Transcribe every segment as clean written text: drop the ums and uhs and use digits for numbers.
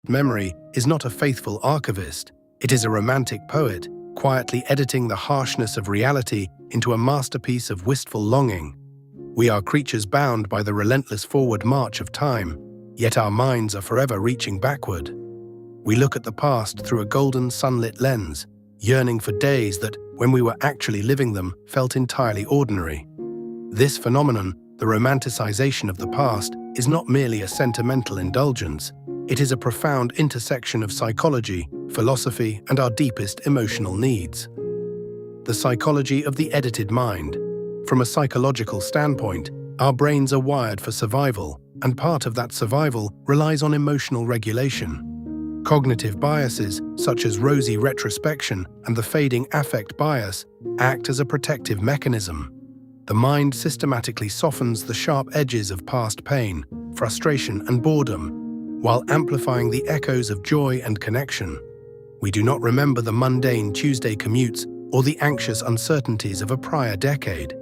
memory is not a faithful archivist. It is a romantic poet, quietly editing the harshness of reality into a masterpiece of wistful longing. We are creatures bound by the relentless forward march of time, yet our minds are forever reaching backward. We look at the past through a golden sunlit lens, yearning for days that, when we were actually living them, felt entirely ordinary. This phenomenon, the romanticization of the past, is not merely a sentimental indulgence. It is a profound intersection of psychology, philosophy, and our deepest emotional needs. The psychology of the edited mind. From a psychological standpoint, our brains are wired for survival, and part of that survival relies on emotional regulation. Cognitive biases, such as rosy retrospection and the fading affect bias, act as a protective mechanism. The mind systematically softens the sharp edges of past pain, frustration, and boredom, while amplifying the echoes of joy and connection. We do not remember the mundane Tuesday commutes or the anxious uncertainties of a prior decade.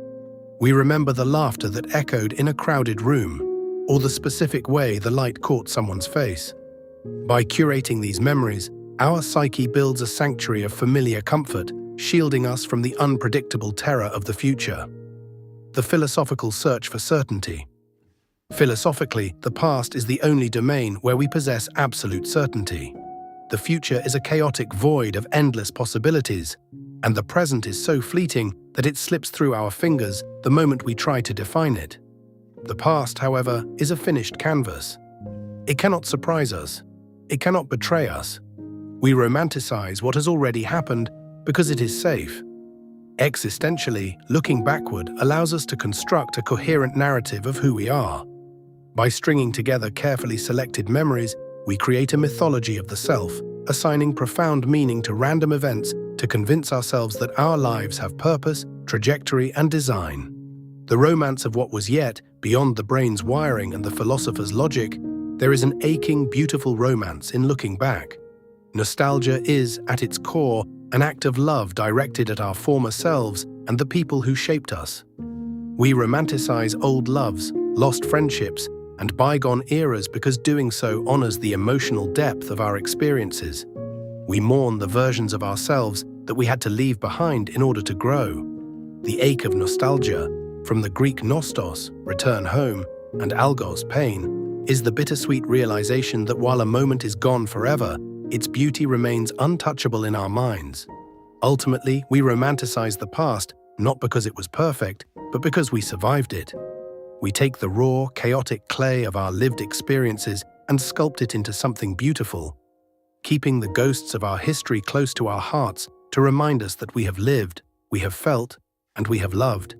We remember the laughter that echoed in a crowded room, or the specific way the light caught someone's face. By curating these memories, our psyche builds a sanctuary of familiar comfort, shielding us from the unpredictable terror of the future. The philosophical search for certainty. Philosophically, the past is the only domain where we possess absolute certainty. The future is a chaotic void of endless possibilities, and the present is so fleeting that it slips through our fingers the moment we try to define it. The past, however, is a finished canvas. It cannot surprise us. It cannot betray us. We romanticize what has already happened because it is safe. Existentially, looking backward allows us to construct a coherent narrative of who we are. By stringing together carefully selected memories, we create a mythology of the self, assigning profound meaning to random events to convince ourselves that our lives have purpose, trajectory, and design. The romance of what was yet, beyond the brain's wiring and the philosopher's logic, there is an aching, beautiful romance in looking back. Nostalgia is, at its core, an act of love directed at our former selves and the people who shaped us. We romanticize old loves, lost friendships, and bygone eras because doing so honors the emotional depth of our experiences. We mourn the versions of ourselves that we had to leave behind in order to grow. The ache of nostalgia, from the Greek nostos, return home, and algos, pain, is the bittersweet realization that while a moment is gone forever, its beauty remains untouchable in our minds. Ultimately, we romanticize the past not because it was perfect, but because we survived it. We take the raw, chaotic clay of our lived experiences and sculpt it into something beautiful, keeping the ghosts of our history close to our hearts to remind us that we have lived, we have felt, and we have loved.